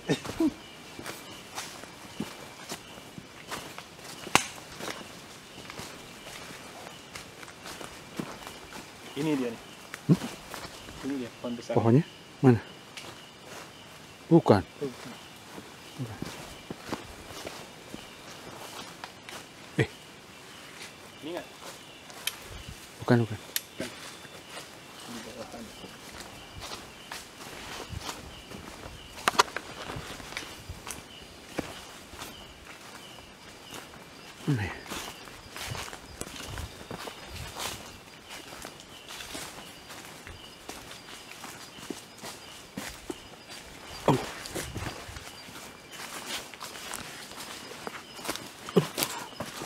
Ini dia nih. Ini dia pohon besar. Pohonnya mana? Bukan. Bukan. Ini enggak? Bukan. Di bawah sana. Mana ya? Oh.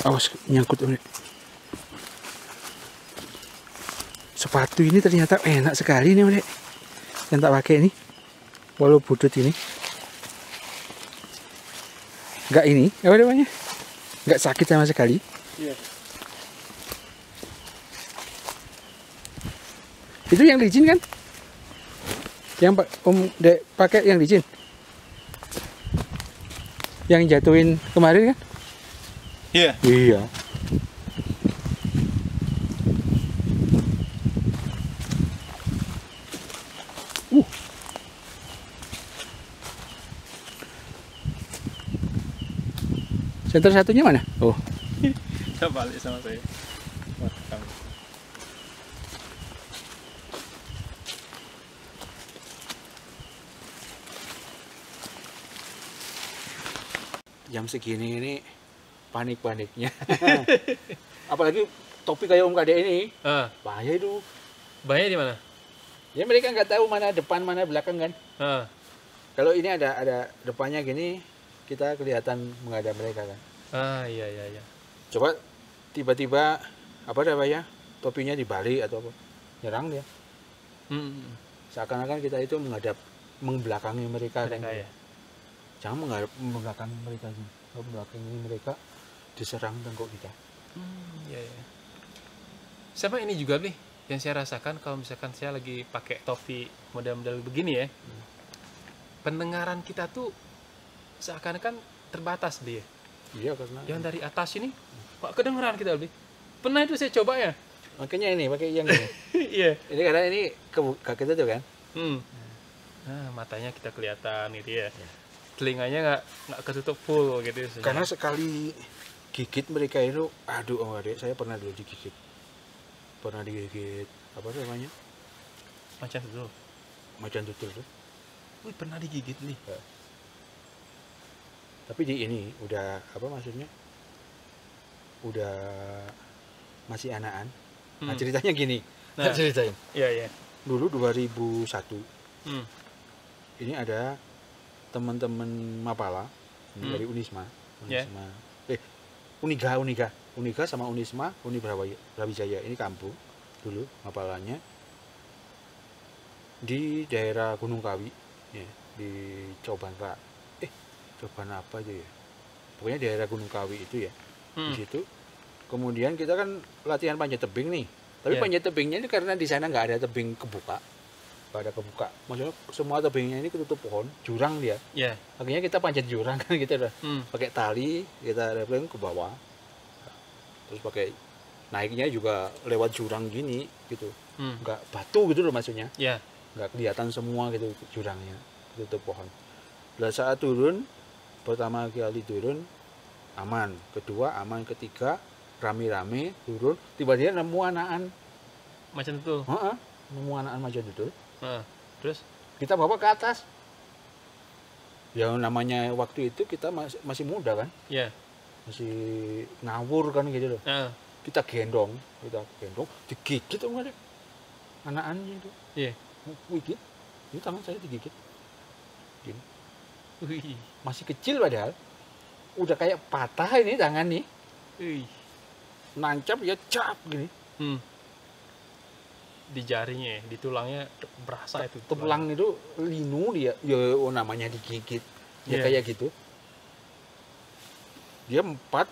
Awas nyangkut ini. Sepatu ini ternyata enak sekali nih, Dek. Yang tak pakai ini. Walau butut ini. Enggak ini, apa namanya? Enggak sakit sama sekali. Iya. Itu yang licin kan? Yang Om Dek pakai yang licin. Yang jatuhin kemarin kan? Iya. Iya. Senter satunya mana? Oh. Dia balik sama saya. Wah, kamu. Jam segini ini panik-paniknya. Apalagi topi kayak Om Kade ini. Bahaya itu. Bahaya di mana? Ya mereka nggak tahu mana depan mana belakang kan. Kalau ini ada depannya gini, kita kelihatan menghadap mereka kan. Iya. Coba tiba-tiba apa namanya topinya dibalik atau apa, nyerang dia. Seakan-akan kita itu menghadap membelakangi mereka kan. Ya. Jangan menghadap membelakangi mereka sih. Kalau membelakangi mereka diserang tengkok kita. Iya. Sama ini juga nih yang saya rasakan kalau misalkan saya lagi pakai topi model-model begini ya. Pendengaran kita tuh seakan-akan terbatas dia. Iya karena Yang dari atas ini Pak kedengeran kita lebih. Pernah itu saya coba ya. makanya ini pakai yang ini. Iya. Ini karena ini kaki kita tuh kan. Nah, matanya kita kelihatan gitu ya. Telinganya nggak ketutup full gitu. Karena sekali gigit mereka itu, aduh Om Adek, saya pernah dulu digigit. Pernah digigit apa namanya? Macan tutul. Macan tutul tuh. Wih, pernah digigit nih. Tapi di ini udah apa maksudnya? Udah masih anakan. Nah, ceritanya gini. Nah, ceritain. Iya. Dulu 2001. Ini ada teman-teman Mapala dari Unisma. Uniga sama Unisma, Uni Brawijaya. Ini kampung dulu Mapalanya di daerah Gunung Kawi ya, di Coban apa itu ya, pokoknya daerah Gunung Kawi itu ya. Di situ kemudian kita kan latihan panjat tebing nih, tapi panjat tebingnya ini karena di sana nggak ada tebing kebuka, maksudnya semua tebingnya ini ketutup pohon, jurang dia. Akhirnya kita panjat jurang kan, kita udah pakai tali, kita rappelling ke bawah, terus pakai naiknya juga lewat jurang gini gitu, nggak batu gitu loh maksudnya, nggak kelihatan semua gitu jurangnya, ketutup pohon. Lah saat turun, pertama kali turun aman, kedua aman, ketiga rame-rame turun, tiba-tiba nemu anakan Macan tutul. Nemu anakan macan tutul. Terus Kita bawa ke atas. Ya namanya waktu itu kita masih muda kan, masih ngawur kan gitu loh. Kita gendong, digigit tuh ada anakannya itu. Gigit, ini tangan saya digigit. Gini. Masih kecil padahal, udah kayak patah ini tangan nih. Nancap ya cap gini. Di jarinya, di tulangnya berasa itu. Tulang itu linu dia, ya namanya digigit. Ya kayak gitu. Dia empat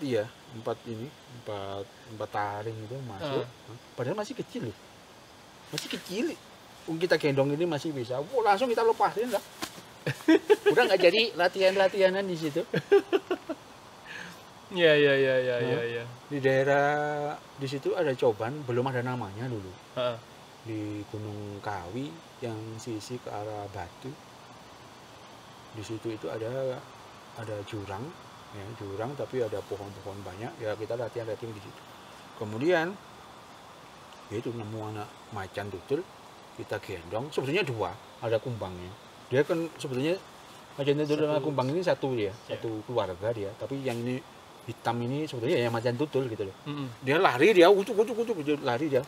taring itu masuk. Padahal masih kecil loh. Masih kecil. Kita gendong ini masih bisa. Langsung kita lepasin lah. Udah nggak jadi latihanan di situ. Ya. Di daerah di situ ada coban, belum ada namanya dulu. Heeh. Di Gunung Kawi yang sisi ke arah Batu. Di situ itu ada jurang, ya, jurang tapi ada pohon-pohon banyak. Ya kita latihan di situ. Kemudian ya itu nemu anak macan tutul, kita gendong. Sebetulnya dua, ada kumbangnya. Dia kan sebetulnya macan tutul sama kumbang ini satu ya, satu keluarga dia. Tapi yang ini hitam ini sebetulnya ya macan tutul gitu loh. Dia lari, dia ucuk dia lari dia.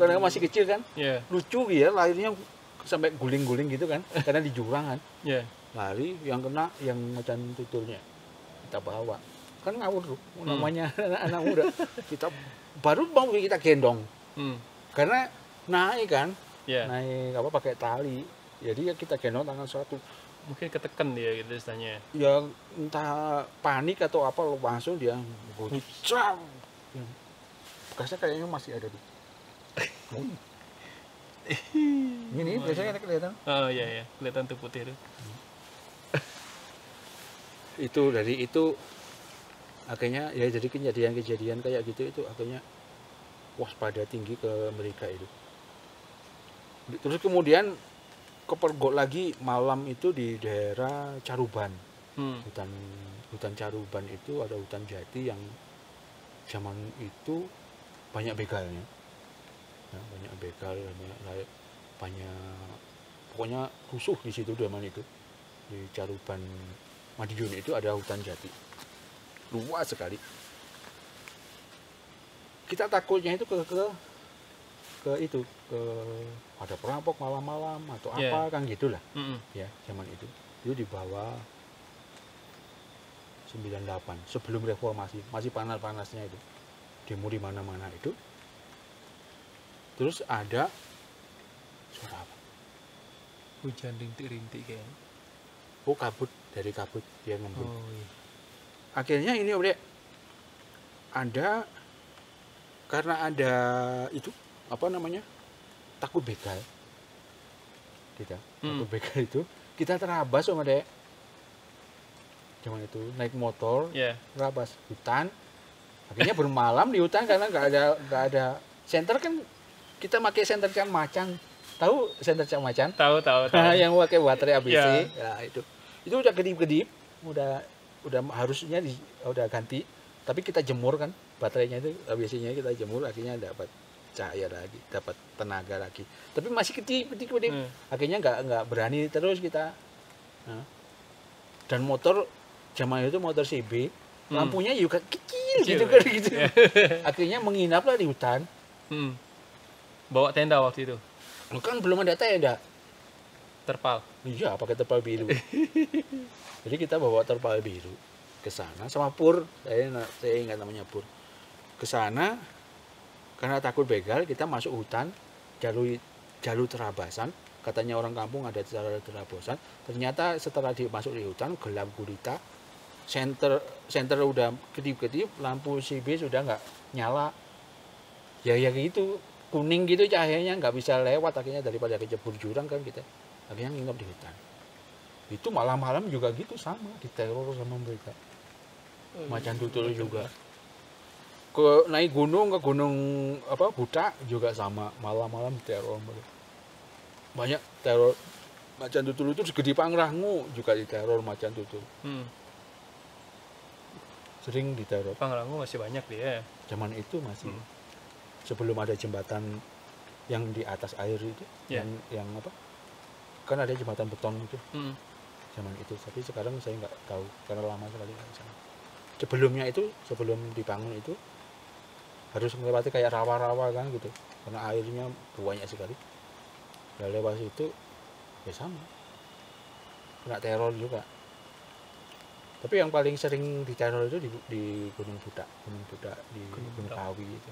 Karena masih kecil kan. Yeah. Lucu ya, larinya sampai guling-guling gitu kan. Karena di jurang kan. Yeah. Lari, yang kena yang macan tutulnya. Kita bawa. Kan ngawur tuh, namanya anak-anak muda. Kita baru mau kita gendong. Karena naik kan. Yeah. Naik apa pakai tali. Jadi ya kita gendong tangan satu. Mungkin ketekan dia gitu istilahnya. Ya entah panik atau apa langsung dia gocap. Bekasnya kayaknya masih ada di. Ini biasanya kelihatan. Oh iya, kelihatan tuh putih itu. Itu dari itu akhirnya ya jadi kejadian kayak gitu itu akhirnya waspada tinggi ke mereka itu. Terus kemudian kepergok lagi malam itu di daerah Caruban. Hutan Caruban itu ada hutan jati yang zaman itu banyak begalnya. Ya, banyak begal, banyak pokoknya rusuh di situ zaman itu. Di Caruban Madiun itu ada hutan jati. Luas sekali. Kita takutnya itu ke ada perampok malam-malam atau apa kan gitulah. Ya, zaman itu di bawah 98 sebelum reformasi, masih panas-panasnya itu. Demo di mana-mana itu. Terus ada suara apa? Hujan rintik-rintik kayaknya. Oh, kabut, dari kabut dia ngembun. Oh iya. Akhirnya ini udah karena ada itu apa namanya? Takut begal. Takut begal itu kita terabas sama dek. Zaman itu naik motor, terabas hutan. Akhirnya bermalam di hutan karena nggak ada senter kan, kita pakai senter can macan. Tahu senter can macan? Tahu. Yang pakai baterai ABC. Ya, itu udah kedip-kedip, udah harusnya udah ganti. Tapi kita jemur kan baterainya itu, ABC-nya kita jemur, akhirnya dapat cahaya lagi, dapat tenaga lagi. Tapi masih kedip. Akhirnya nggak berani terus kita. Nah. Dan motor zaman itu motor CB, lampunya juga kecil gitu kan gitu. Akhirnya menginaplah di hutan. Bawa tenda waktu itu. Kan belum ada tenda. Terpal. Iya, pakai terpal biru. Jadi kita bawa terpal biru ke sana sama Pur. Saya ingat namanya Pur. Ke sana karena takut begal, kita masuk hutan, jalur terabasan. Katanya orang kampung ada jalur terabasan. Ternyata setelah masuk di hutan, gelap gulita. Senter udah kedip-kedip, lampu CB sudah nggak nyala. Ya gitu, kuning gitu cahayanya, nggak bisa lewat. Akhirnya daripada kecebur jurang kan kita akhirnya nginep di hutan. Itu malam-malam juga gitu, sama diteror sama mereka. Macan tutul juga. Naik gunung ke gunung apa Budak juga sama, malam-malam diteror mereka. Banyak teror macan tutul itu, segede Pangrango juga diteror macan tutul. Sering diteror. Pangrango masih banyak dia. Zaman itu masih. Sebelum ada jembatan yang di atas air itu, yang apa? Kan ada jembatan beton itu. Zaman itu, tapi sekarang saya nggak tahu karena lama sekali di sana. Sebelumnya itu, sebelum dibangun itu harus melewati kayak rawa-rawa kan gitu, karena airnya banyak sekali. Nah, lewat itu ya sama, kena teror juga. Tapi yang paling sering diteror itu di Gunung Budak di Gunung Kawi itu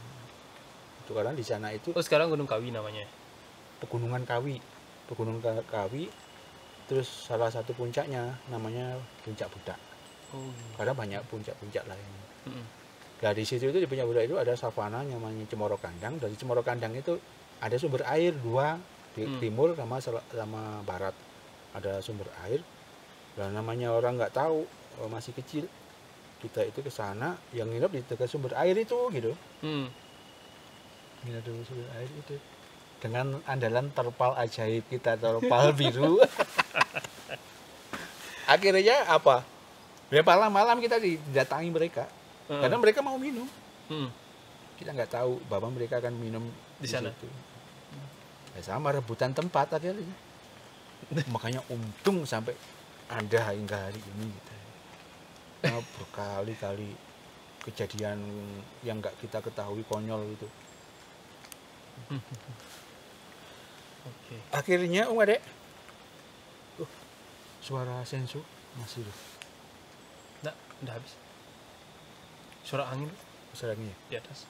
karena di sana itu. Oh, sekarang Gunung Kawi namanya. Pegunungan Kawi. Terus salah satu puncaknya namanya Puncak Budak. Karena banyak puncak-puncak lain. Nah, di situ itu di Puncak Budak itu ada savana namanya Cemoro Kandang. Dari Cemoro Kandang itu ada sumber air dua, di timur sama barat. ada sumber air. Dan namanya orang nggak tahu, masih kecil, kita itu ke sana yang nginep di dekat sumber air itu gitu. Nginep di sumber air itu dengan andalan terpal ajaib kita, terpal biru. Akhirnya apa? Ya malam-malam kita didatangi mereka karena mereka mau minum. Kita nggak tahu bahwa mereka akan minum Di sana. situ. Ya sama, rebutan tempat akhirnya. Makanya untung sampai ada hingga hari ini gitu. Nah, berkali-kali kejadian yang nggak kita ketahui, konyol itu. Oke. Akhirnya Adek, suara sensu masih loh. Udah habis. Suara angin Suaranya di atas.